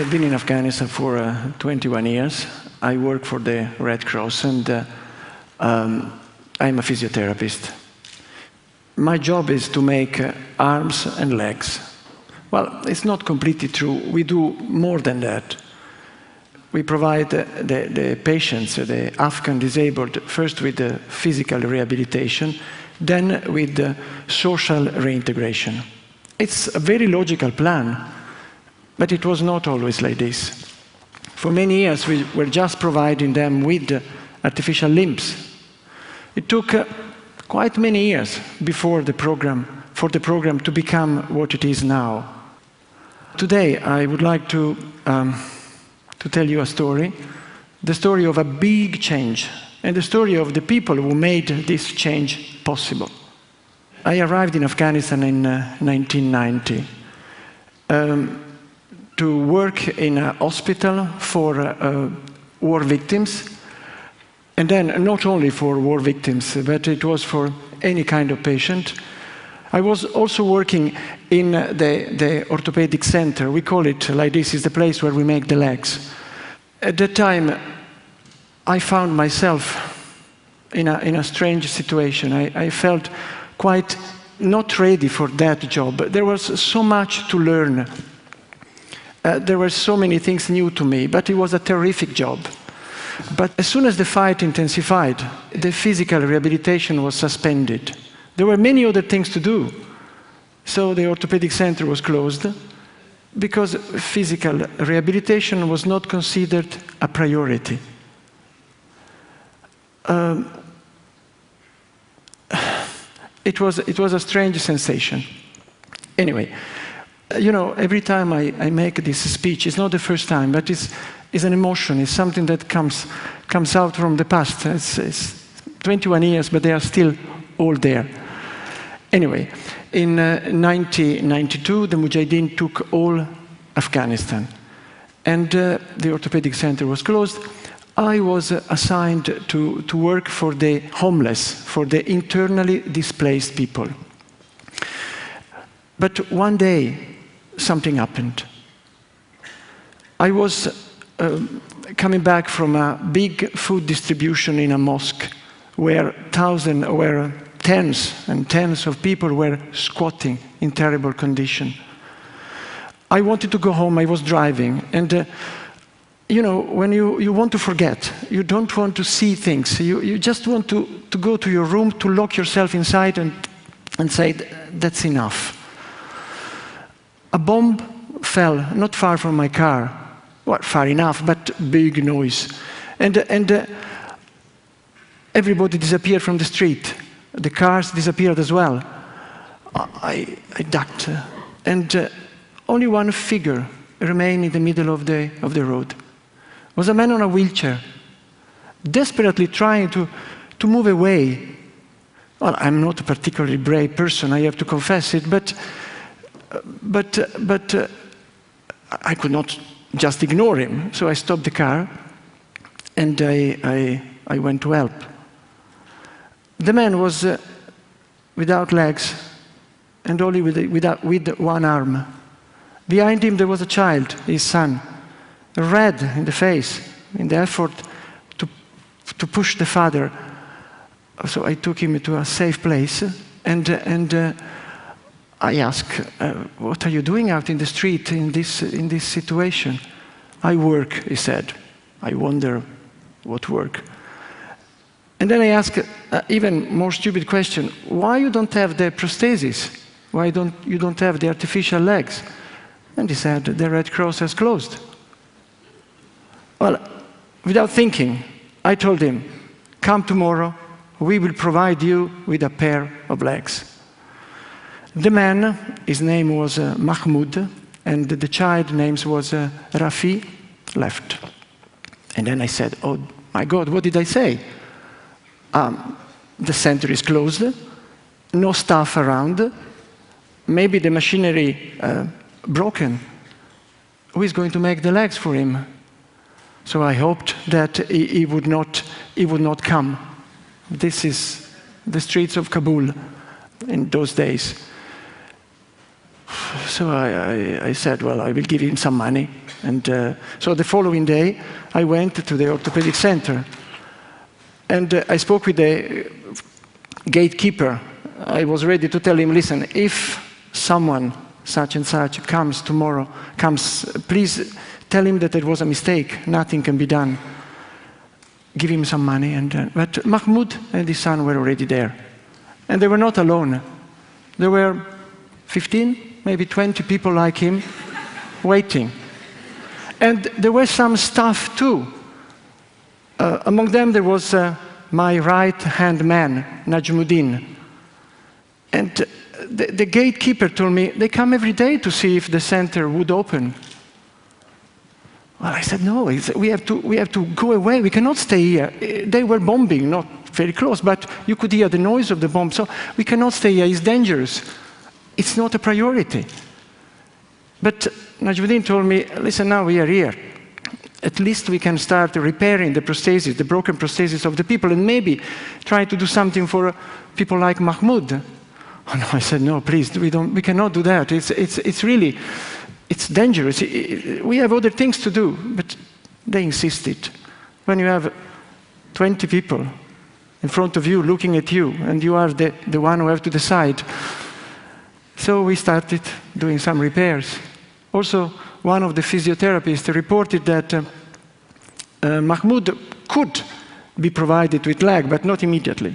have been in Afghanistan for 21 years. I work for the Red Cross, and I'm a physiotherapist. My job is to make arms and legs. Well, it's not completely true. We do more than that. We provide the patients, the Afghan disabled, first with the physical rehabilitation, then with the social reintegration. It's a very logical plan, but it was not always like this. For many years, we were just providing them with artificial limbs. It took quite many years for the program to become what it is now. Today, I would like to tell you a story, the story of a big change, and the story of the people who made this change possible. I arrived in Afghanistan in 1990 to work in a hospital for war victims, and then not only for war victims, but it was for any kind of patient. I was also working in the orthopedic center. We call it like this, is the place where we make the legs. At that time, I found myself in a strange situation. I felt quite not ready for that job. There was so much to learn. There were so many things new to me, but it was a terrific job. But as soon as the fight intensified, the physical rehabilitation was suspended. There were many other things to do. So the orthopedic center was closed because physical rehabilitation was not considered a priority. It was a strange sensation. Anyway, you know, every time I make this speech, it's not the first time, but it's an emotion. It's something that comes out from the past. It's 21 years, but they are still all there. Anyway, in 1992, the Mujahideen took all Afghanistan, and the orthopedic center was closed. I was assigned to work for the homeless, for the internally displaced people. But one day, something happened. I was coming back from a big food distribution in a mosque where tens and tens of people were squatting in terrible condition. I wanted to go home. I was driving, and you know, when you want to forget, you don't want to see things. You just want to go to your room, to lock yourself inside and say, that's enough. A bomb fell not far from my car. Well, far enough, but big noise. And everybody disappeared from the street. The cars disappeared as well. I ducked, and only one figure remained in the middle of the road. It was a man on a wheelchair, desperately trying to move away. Well, I'm not a particularly brave person, I have to confess it, but I could not just ignore him. So I stopped the car, and I went to help. The man was without legs and only with one arm. Behind him there was a child, his son, red in the face, in the effort to push the father. So I took him to a safe place, and I asked, what are you doing out in the street in this situation? I work, he said. I wonder what work. And then I asked even more stupid question, why you don't have the prosthesis? Why you don't have the artificial legs? And he said, the Red Cross has closed. Well, without thinking, I told him, come tomorrow, we will provide you with a pair of legs. The man, his name was Mahmoud, and the child name was Rafi, left. And then I said, oh my God, what did I say? The center is closed, no staff around, maybe the machinery broken. Who is going to make the legs for him? So I hoped that he would not come. This is the streets of Kabul in those days. So I said, well, I will give him some money. And so the following day, I went to the orthopedic center. And I spoke with the gatekeeper. I was ready to tell him, listen, if someone such and such comes tomorrow, please tell him that it was a mistake. Nothing can be done. Give him some money. But Mahmoud and his son were already there. And they were not alone. There were 15, maybe 20 people like him waiting. And there were some staff too. Among them there was my right-hand man, Najmuddin. And the gatekeeper told me, they come every day to see if the center would open. Well, I said, no, we have to go away. We cannot stay here. They were bombing, not very close, but you could hear the noise of the bomb. So we cannot stay here. It's dangerous. It's not a priority. But Najmuddin told me, listen, now we are here. At least we can start repairing the prosthesis, the broken prosthesis of the people, and maybe try to do something for people like Mahmoud. Oh, no, I said, no, please, we cannot do that. It's dangerous. We have other things to do. But they insisted. When you have 20 people in front of you looking at you, and you are the one who have to decide. So we started doing some repairs. Also, one of the physiotherapists reported that Mahmoud could be provided with leg, but not immediately.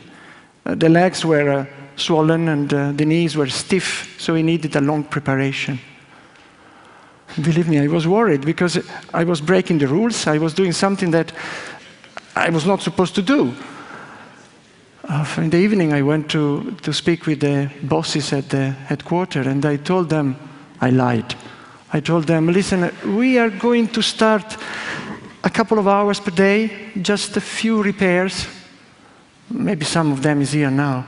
The legs were swollen and the knees were stiff, so he needed a long preparation. Believe me, I was worried because I was breaking the rules. I was doing something that I was not supposed to do. In the evening, I went to speak with the bosses at the headquarters, and I told them, I lied. I told them, listen, we are going to start a couple of hours per day, just a few repairs. Maybe some of them is here now.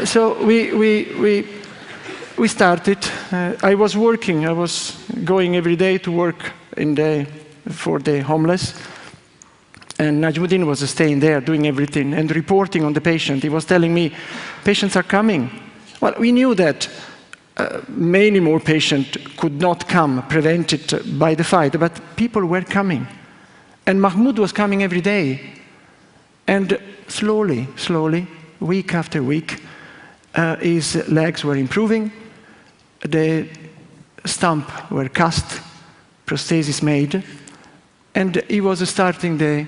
So we started. I was working. I was going every day to work for the homeless. And Najmuddin was staying there, doing everything, and reporting on the patient. He was telling me, patients are coming. Well, we knew that many more patients could not come, prevented by the fight, but people were coming. And Mahmoud was coming every day. And slowly, week after week, his legs were improving, the stump were cast, prosthesis made, and he was starting the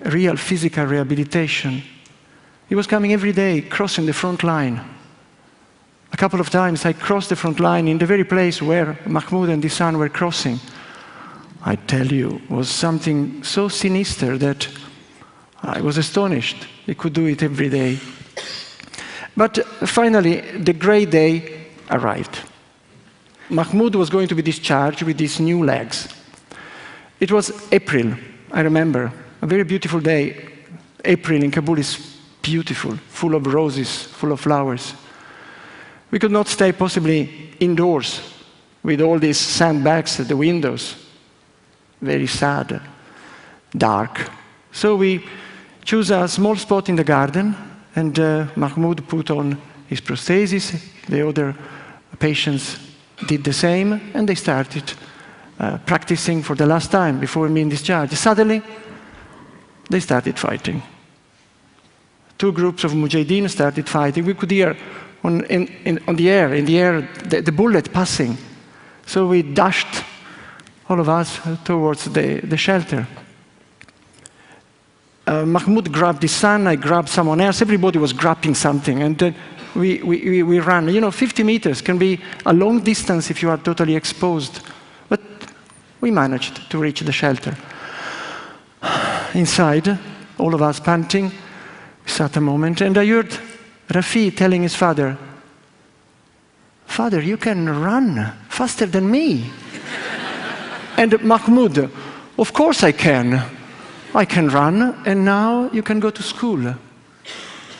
real physical rehabilitation. He was coming every day, crossing the front line. A couple of times I crossed the front line in the very place where Mahmoud and his son were crossing. I tell you, it was something so sinister that I was astonished. He could do it every day. But finally, the great day arrived. Mahmoud was going to be discharged with these new legs. It was April, I remember, a very beautiful day. April in Kabul is beautiful, full of roses, full of flowers. We could not stay possibly indoors with all these sandbags at the windows. Very sad, dark. So we chose a small spot in the garden, and Mahmoud put on his prosthesis. The other patients did the same, and they started practicing for the last time before being discharged. Suddenly, they started fighting. Two groups of mujahideen started fighting. We could hear in the air, the bullet passing. So we dashed, all of us, towards the shelter. Mahmoud grabbed his son, I grabbed someone else. Everybody was grabbing something, and we ran. 50 meters can be a long distance if you are totally exposed. But we managed to reach the shelter. Inside, all of us panting, we sat a moment, and I heard Rafi telling his father, "Father, you can run faster than me." And Mahmoud, "Of course I can. I can run, and now you can go to school.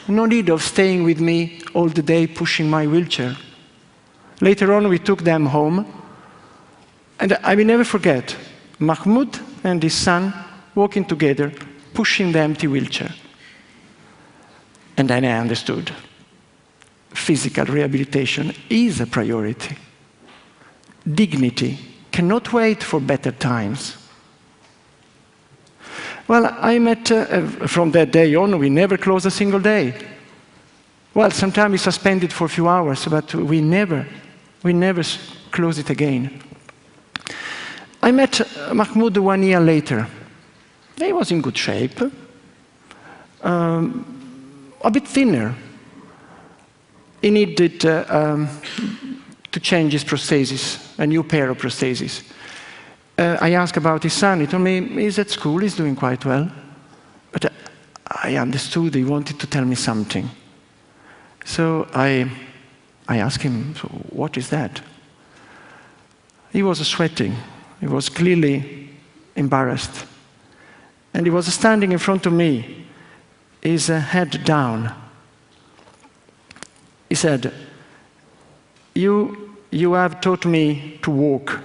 No need of staying with me all the day pushing my wheelchair." Later on, we took them home, and I will never forget Mahmoud and his son walking together, pushing the empty wheelchair. And then I understood. Physical rehabilitation is a priority. dignity cannot wait for better times. Well, I met, from that day on, we never closed a single day. Well, sometimes we suspended for a few hours, but we never closed it again. I met Mahmoud 1 year later. He was in good shape, a bit thinner. He needed to change his prosthesis, a new pair of prostheses. I asked about his son. He told me he's at school, he's doing quite well. But I understood he wanted to tell me something. So I asked him, so what is that? He was sweating. He was clearly embarrassed. And he was standing in front of me, his head down. He said, you have taught me to walk.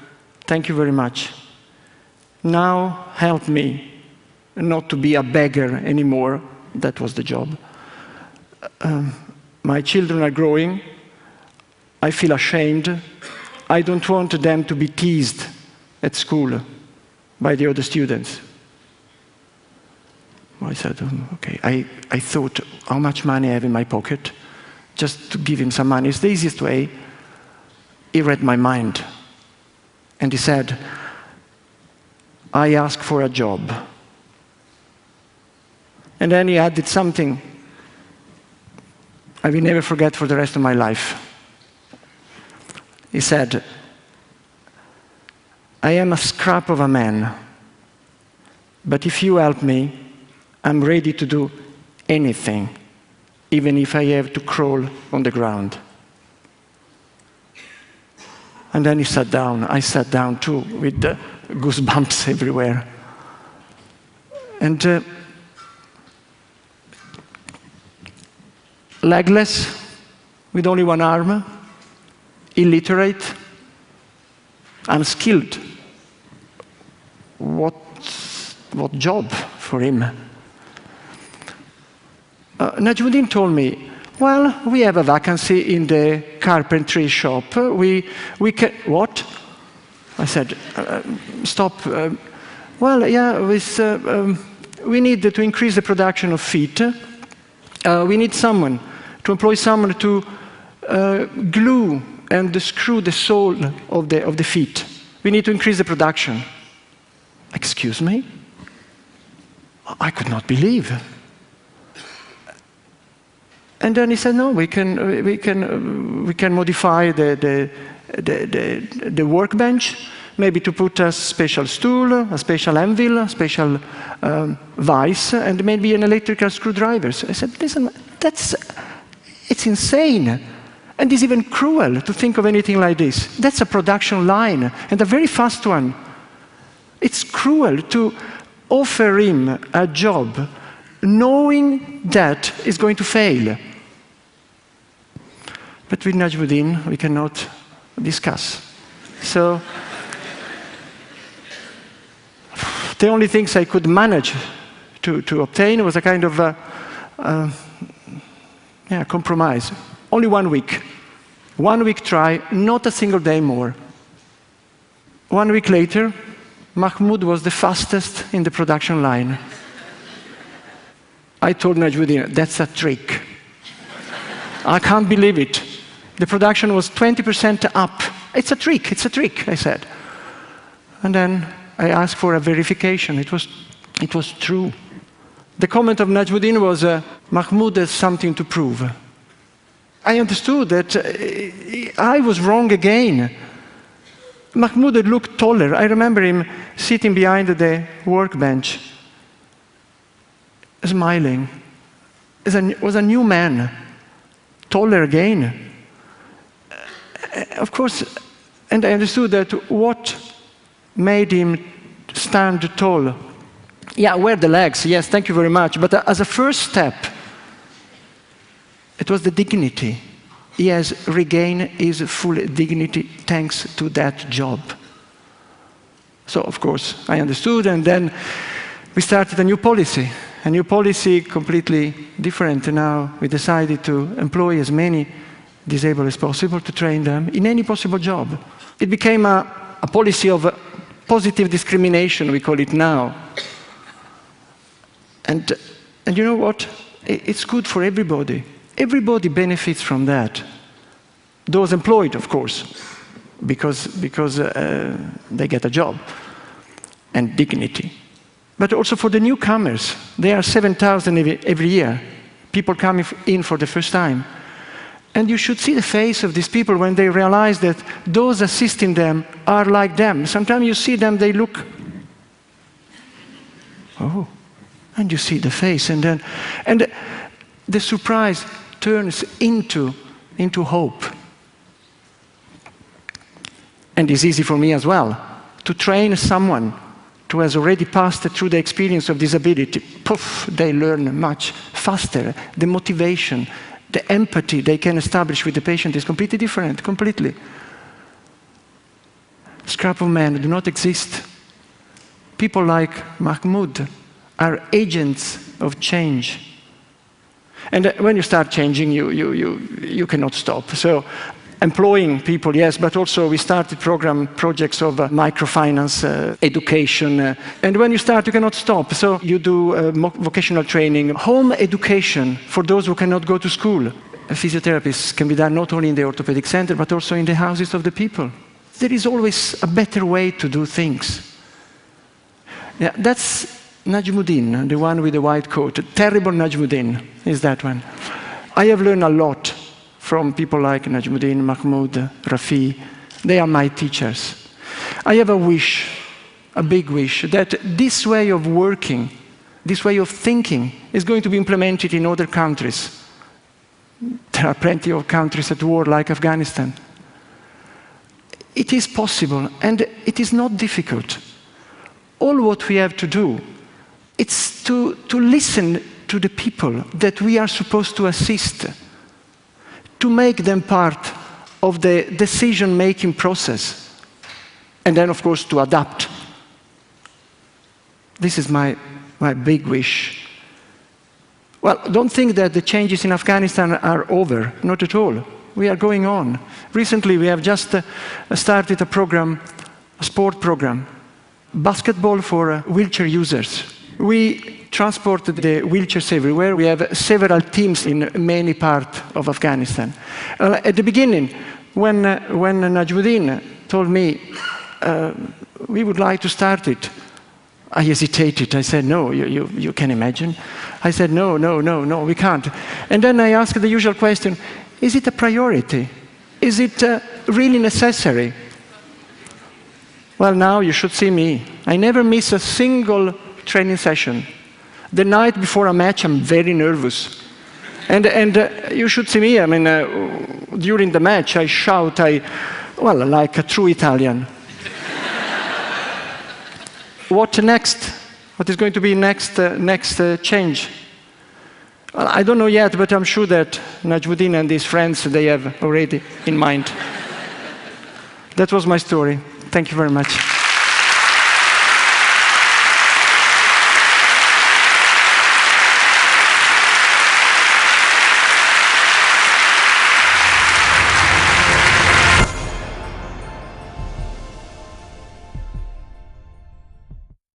Thank you very much. Now help me not to be a beggar anymore. That was the job. My children are growing. I feel ashamed. I don't want them to be teased at school by the other students. I said, okay. I thought, how much money I have in my pocket? Just to give him some money. It's the easiest way. He read my mind. And he said, I ask for a job. And then he added something I will never forget for the rest of my life. He said, I am a scrap of a man, but if you help me, I'm ready to do anything, even if I have to crawl on the ground. And then he sat down. I sat down too, with the goosebumps everywhere. And legless, with only one arm, illiterate, unskilled. What job for him? Najmuddin told me, well, we have a vacancy in the carpentry shop. We can, what? I said, stop. Well, yeah, we need to increase the production of feet. We need someone, to employ someone to glue and screw the sole of the feet. We need to increase the production. Excuse me? I could not believe. And then he said, no, we can modify the workbench, maybe to put a special stool, a special anvil, a special vise, and maybe an electrical screwdriver. So I said, listen, it's insane. And it's even cruel to think of anything like this. That's a production line, and a very fast one. It's cruel to offer him a job knowing that it's going to fail. But with Najmuddin, we cannot discuss. So the only things I could manage to obtain was a kind of compromise. Only 1 week. 1 week try, not a single day more. 1 week later, Mahmoud was the fastest in the production line. I told Najmuddin, that's a trick. I can't believe it. The production was 20% up. It's a trick, I said. And then I asked for a verification. It was true. The comment of Najmuddin was, Mahmoud has something to prove. I understood that I was wrong again. Mahmoud had looked taller. I remember him sitting behind the workbench, smiling. Was a new man, taller again. Of course, and I understood that what made him stand tall. Yeah, wear the legs, yes, thank you very much. But as a first step, it was the dignity. He has regained his full dignity thanks to that job. So, of course, I understood, and then we started a new policy completely different. Now we decided to employ as many disabled as possible, to train them in any possible job. It became a policy of positive discrimination, we call it now. And you know what? It's good for everybody. Everybody benefits from that. Those employed, of course, because they get a job and dignity. But also for the newcomers. There are 7,000 every year. People coming in for the first time. And you should see the face of these people when they realize that those assisting them are like them. Sometimes you see them, they look, oh, and you see the face, and the surprise turns into hope. And it's easy for me as well to train someone who has already passed through the experience of disability. Poof, they learn much faster. The motivation, the empathy they can establish with the patient is completely different, completely. Scrap of men do not exist. People like Mahmoud are agents of change. And when you start changing, you cannot stop. So employing people, yes, but also we started projects of microfinance, education. And when you start, you cannot stop. So you do vocational training, home education for those who cannot go to school. Physiotherapists can be done not only in the orthopedic center, but also in the houses of the people. There is always a better way to do things. Yeah, that's Najmuddin, the one with the white coat. Terrible Najmuddin is that one. I have learned a lot from people like Najmuddin, Mahmoud, Rafi. They are my teachers. I have a wish, a big wish, that this way of working, this way of thinking is going to be implemented in other countries. There are plenty of countries at war like Afghanistan. It is possible, and it is not difficult. All what we have to do is to listen to the people that we are supposed to assist, to make them part of the decision-making process, and then, of course, to adapt. This is my big wish. Well, don't think that the changes in Afghanistan are over. Not at all. We are going on. Recently, we have just started a program, a sport program, basketball for wheelchair users. We transported the wheelchairs everywhere. We have several teams in many parts of Afghanistan. At the beginning, when Najmuddin told me we would like to start it, I hesitated. I said, no, you can imagine. I said, no, we can't. And then I asked the usual question, is it a priority? Is it really necessary? Well, now you should see me. I never miss a single training session. The night before a match, I'm very nervous. And you should see me. I mean, during the match, I shout, like a true Italian. What next? What is going to be next change? Well, I don't know yet, but I'm sure that Najmuddin and his friends, they have already in mind. That was my story. Thank you very much.